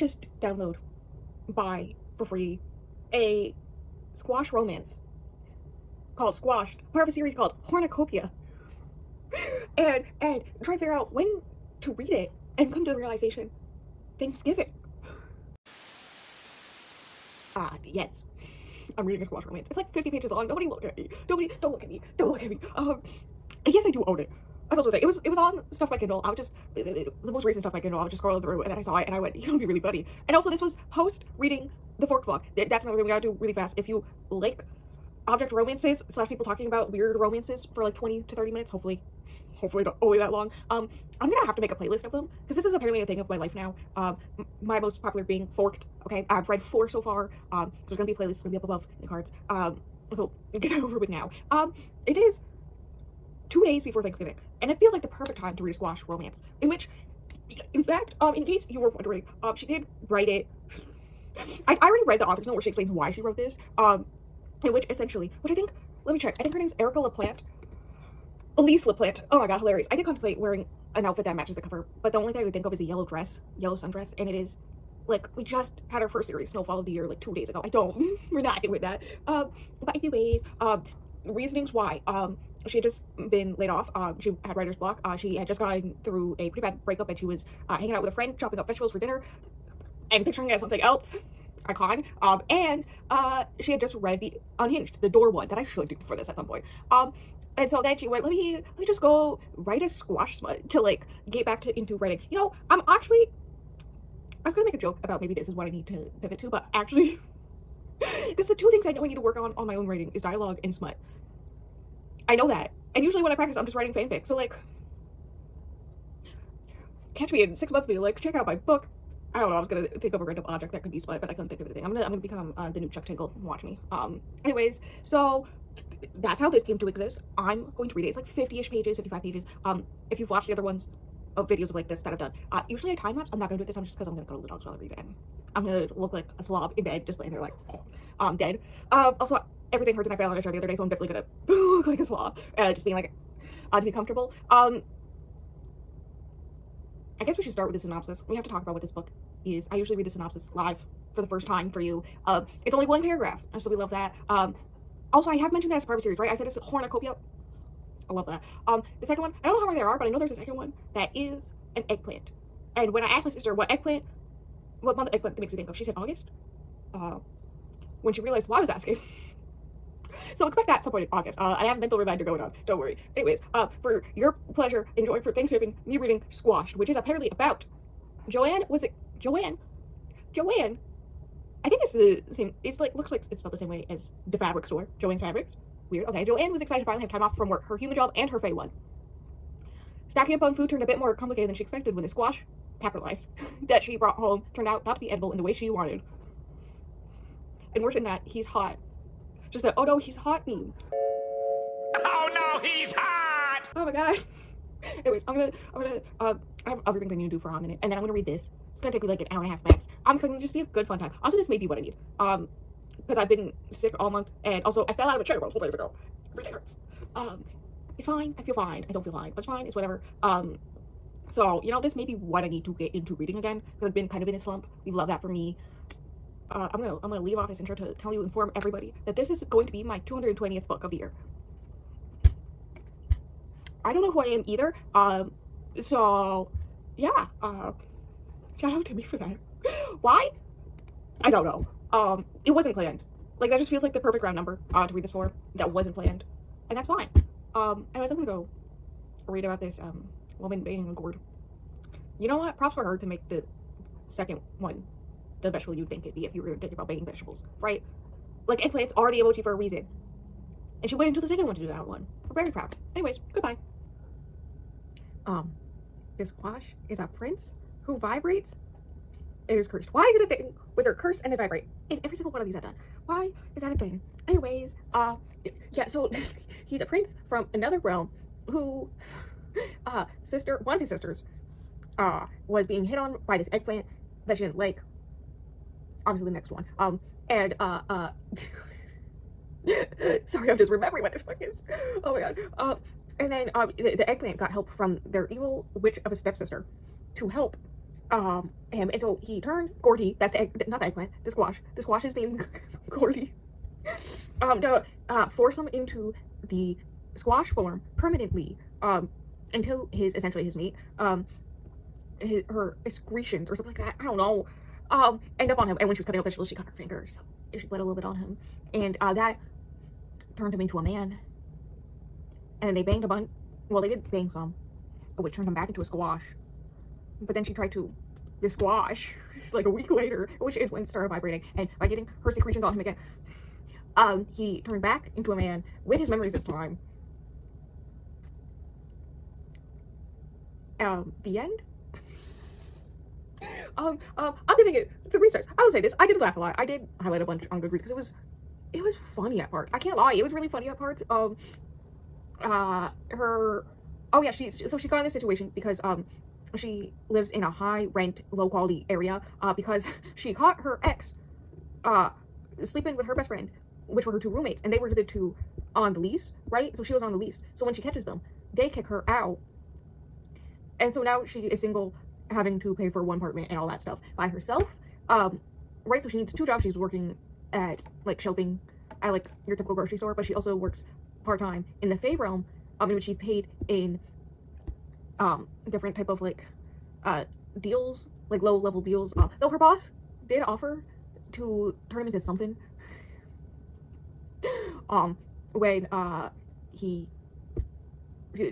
just download, buy for free, a squash romance called Squashed, part of a series called Hornucopia, and try to figure out when to read it and come to the realization, Thanksgiving. Yes. I'm reading a squash romance. It's like 50 pages long. Nobody look at me. Don't look at me. Don't look at me. Yes, I do own it. That's also the thing. It was on stuff by Kindle. I would just, the most recent stuff by Kindle, I would just scroll through, and then I saw it, and I went, you know, it'd be really funny. And also, this was post reading the Fork vlog. That's another thing we gotta do really fast. If you like object romances / people talking about weird romances for like 20 to 30 minutes, hopefully not only that long, I'm gonna have to make a playlist of them, because this is apparently a thing of my life now. My most popular being Forked. Okay, I've read 4 so far. So there's gonna be a playlist. It's gonna be up above in the cards. So get that over with now. It is 2 days before Thanksgiving, and it feels like the perfect time to read a squash romance, in which, in fact, in case you were wondering, she did write it. I already read the author's note where she explains why she wrote this, in which essentially, which I think, let me check, I think her name's Erica LaPlante. Elise LaPlante. Oh my god, hilarious. I did contemplate wearing an outfit that matches the cover, but the only thing I would think of is a yellow dress, yellow sundress, and it is, like, we just had our first series Snowfall of the Year, like, 2 days ago. We're not doing that. But anyways, reasonings why. She had just been laid off. She had writer's block. She had just gone through a pretty bad breakup, and she was hanging out with a friend, chopping up vegetables for dinner, and picturing it as something else. Icon. And she had just read the Unhinged, the Door one, that I should do for this at some point. And so then she went, let me just go write a squash smut to, like, get back into writing. You know, I was gonna make a joke about maybe this is what I need to pivot to, but actually, because the 2 things I know I need to work on my own writing is dialogue and smut. I know that. And usually when I practice, I'm just writing fanfic. So, like, catch me in 6 months being like, check out my book. I don't know, I was gonna think of a random object that could be smut, but I couldn't think of anything. I'm gonna become the new Chuck Tingle. Watch me. Anyways, so that's how this came to exist. I'm going to read it. It's like 50-ish pages, 55 pages. If you've watched the other ones of videos of like this that I've done, usually I time lapse. I'm not gonna do it this time just because I'm gonna go to the dogs while I read it, and I'm gonna look like a slob in bed, just laying there like, dead. Also, everything hurts and I fell on a chair the other day, so I'm definitely gonna look like a slob, just being like, to be comfortable. I guess we should start with the synopsis. We have to talk about what this book is. I usually read the synopsis live for the first time for you. It's only 1 paragraph, so we love that. Also, I have mentioned that as part of a series, right? I said it's Hornucopia. I love that. The second one, I don't know how many there are, but I know there's a second one that is an eggplant. And when I asked my sister what month eggplant makes me think of, she said August. When she realized why I was asking. So expect that at some point in August. I have a mental reminder going on. Don't worry. Anyways, for your pleasure, enjoy for Thanksgiving, me reading Squashed, which is apparently about Joanne. Was it Joanne? Joanne. I think it's the same. It's like, looks like it's spelled the same way as the fabric store, Joanne's Fabrics. Weird. Okay, Joanne was excited to finally have time off from work, her human job and her fae one. Stacking up on food turned a bit more complicated than she expected when the squash, capitalized, that she brought home turned out not to be edible in the way she wanted. And worse than that, he's hot. Just that, oh no, he's hot meme. Oh no, he's hot! Oh my god. Anyways, I have other things I need to do for a minute, and then I'm gonna read this. It's gonna take me like an hour and a half max. I'm gonna just be a good fun time. Also, this may be what I need. Because I've been sick all month, and also I fell out of a chair 2 days ago. Everything hurts. It's fine. I feel fine. I don't feel fine, but it's fine. It's whatever. So, you know, this may be what I need to get into reading again, because I've been kind of in a slump. We love that for me. I'm gonna leave off this intro to inform everybody that this is going to be my 220th book of the year. I don't know who I am either. So yeah, shout out to me for that. Why? I don't know. It wasn't planned. Like, that just feels like the perfect round number to read this for. That wasn't planned, and that's fine. Anyways, I'm gonna go read about this woman being a gourd. You know what? Props for her to make the second one the vegetable you'd think it'd be if you were thinking about baking vegetables, right? Like, eggplants are the emoji for a reason. And she waited until the second one to do that one. We're very proud. Anyways, goodbye. This squash is a prince who vibrates. It is cursed. Why is it a thing with her cursed and they vibrate? In every single one of these I've done. Why is that a thing? Anyways, yeah, so he's a prince from another realm who, one of his sisters, was being hit on by this eggplant that she didn't like. Obviously the next one. Sorry, I'm just remembering what this book is. Oh my god. And then the eggplant got help from their evil witch of a stepsister to help him, and so he turned Gordy, that's the egg, not the eggplant, the squash is named Gordy, to force him into the squash form permanently, until essentially his mate, her excretions or something like that, I don't know, end up on him. And when she was cutting up vegetables, she cut her finger, so she bled a little bit on him, and that turned him into a man. And then they banged a bunch. Well, they did bang some, which turned him back into a squash. But then she tried to squash like a week later, which is when it started vibrating, and by getting her secretions on him again, he turned back into a man with his memories this time. The end. I'm giving it 3 stars. I will say this: I did laugh a lot. I did highlight a bunch on Goodreads because it was funny at parts. I can't lie, it was really funny at parts. Oh yeah, she's got in this situation because she lives in a high rent, low quality area, because she caught her ex sleeping with her best friend, which were her 2 roommates, and they were the 2 on the lease, right? So she was on the lease. So when she catches them, they kick her out, and so now she is single, having to pay for 1 apartment and all that stuff by herself, right? So she needs 2 jobs. She's working at like shelving at like your typical grocery store, but she also works part-time in the Fae realm, in which she's paid in different type of like deals, like low-level deals, though her boss did offer to turn him into something when he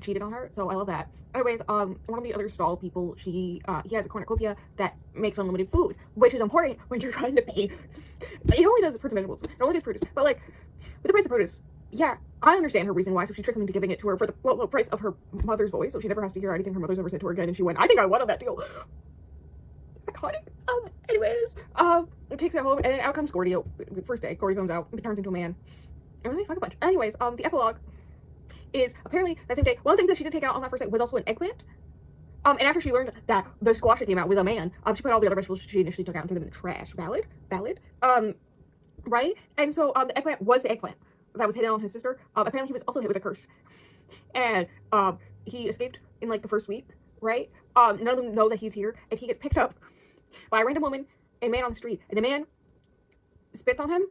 cheated on her, so I love that. Anyways, one of the other stall people, he has a cornucopia that makes unlimited food, which is important when you're trying to pay. It only does fruits and vegetables, it only does produce, but like with the price of produce, yeah, I understand her reason why. So she tricked him into giving it to her for the low price of her mother's voice, so she never has to hear anything her mother's ever said to her again. And she went, I think I won on that deal. Iconic. Anyways, it takes it home, and then out comes Gordy. The first day, Gordy comes out, and turns into a man, and then they fuck a bunch. Anyways, the epilogue is apparently that same day. One of the things that she did take out on that first day was also an eggplant. And after she learned that the squash that came out was a man, she put all the other vegetables she initially took out and threw them in the trash. Valid. Right? And so the eggplant was the eggplant that was hidden on his sister. Apparently he was also hit with a curse, and he escaped in like the first week, right? None of them know that he's here, and he gets picked up by a random woman and man on the street, and the man spits on him,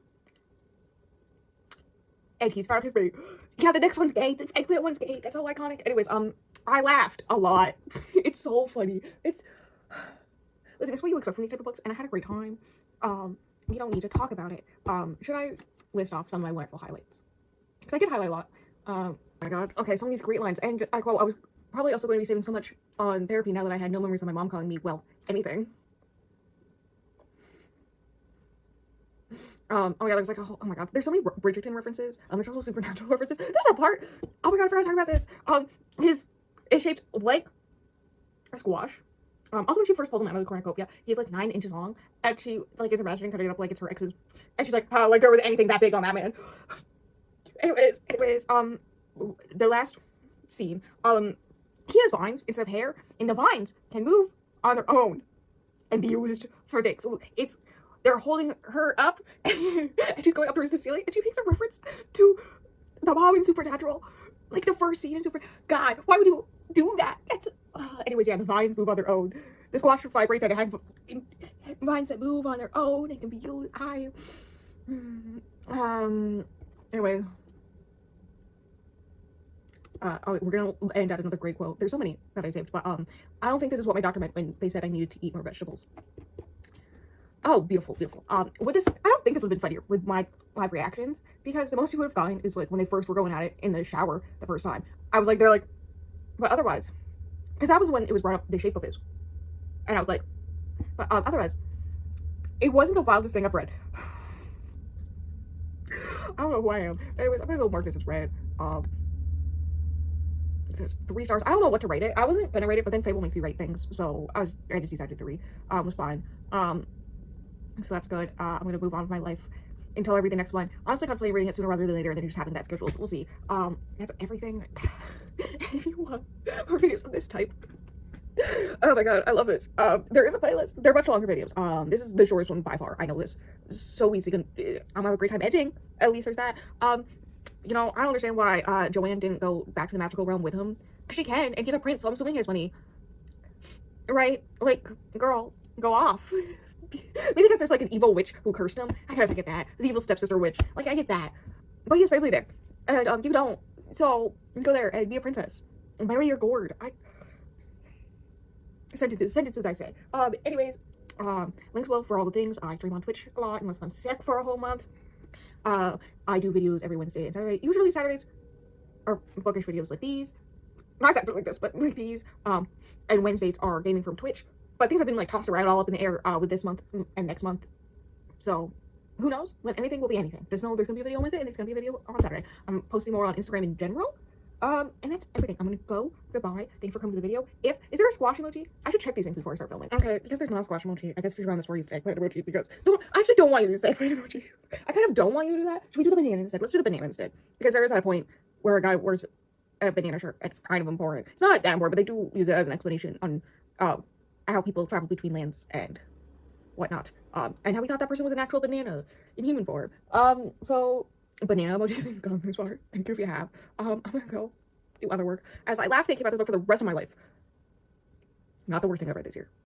and he's found his mate. Yeah, the next one's gay. The eggplant one's gay. That's so iconic. Anyways, I laughed a lot. It's so funny. Listen, it's what you expect from these type of books, and I had a great time. We don't need to talk about it. Should I list off some of my wonderful highlights? Because I did highlight a lot. Oh my god. Okay, some of these great lines. And I quote, I was probably also going to be saving so much on therapy now that I had no memories of my mom calling me, well, anything. Oh my god, there's like a whole, oh my god, there's so many Bridgerton references. There's also supernatural references. There's a part, oh my god, I forgot to talk about this. It's shaped like a squash. Also when she first pulls him out of the cornucopia, he's like 9 inches long, and she like is imagining cutting it up like it's her ex's, and she's like, oh, like there was anything that big on that man. Anyways, the last scene, he has vines instead of hair, and the vines can move on their own and be used for things. So they're holding her up, and she's going up towards the ceiling, and she makes a reference to the mom in Supernatural, like the first scene in God, why would you do that? That's anyways, yeah, the vines move on their own. The squash vibrates, and it has vines that move on their own and can be used. Anyway. We're gonna end at another great quote. There's so many that I saved, but I don't think this is what my doctor meant when they said I needed to eat more vegetables. Oh, beautiful. With this, I don't think this would have been funnier with my live reactions, because the most you would have gotten is like when they first were going at it in the shower the first time. I was like, they're like, but otherwise, because that was when it was brought up, the shape of his, and I was like, but otherwise, it wasn't the wildest thing I've read. I don't know who I am. Anyways, I'm gonna go mark this as red. 3 stars. I don't know what to rate it. I wasn't gonna rate it, but then Fable makes you rate things, so I just decided 3. Was fine. So that's good. I'm gonna move on with my life until I read the next one. Honestly, contemplating reading it sooner rather than later, and then just having that scheduled. We'll see. That's everything. If you want more videos of this type, oh my god, I love this. There is a playlist. They're much longer videos. This is the shortest one by far. I know this. So easy. I'm having a great time editing. At least there's that. You know, I don't understand why Joanne didn't go back to the magical realm with him, because she can, and he's a prince, so I'm assuming he has money. right? Like, girl, go off. Maybe because there's like an evil witch who cursed him. I guess I get that. The evil stepsister witch. Like, I get that. But he has family there. And you don't. So, go there and be a princess. Marry your gourd. Sentences I say. Anyways, links below for all the things. I stream on Twitch a lot unless I'm sick for a whole month. I do videos every Wednesday and Saturday. Usually Saturdays are bookish videos like these. Not exactly like this, but like these. And Wednesdays are gaming from Twitch. But things have been like tossed around all up in the air with this month and next month. So who knows when anything will be anything. Just know there's gonna be a video on Wednesday and there's gonna be a video on Saturday. I'm posting more on Instagram in general. And that's everything. I'm gonna go. Goodbye. Thanks for coming to the video. Is there a squash emoji? I should check these things before I start filming. Okay, because there's not a squash emoji, I guess if you're on this where you say eggplant emoji, because I actually don't want you to say eggplant emoji. I kind of don't want you to do that. Should we do the banana instead? Let's do the banana instead. Because there is at a point where a guy wears a banana shirt. It's kind of important. It's not that important, but they do use it as an explanation on how people travel between lands and whatnot. And how we thought that person was an actual banana in human form. So banana emoji, if you've gone this far. Thank you if you have. I'm gonna go do other work as I laugh thinking about this book for the rest of my life. Not the worst thing I've read this year.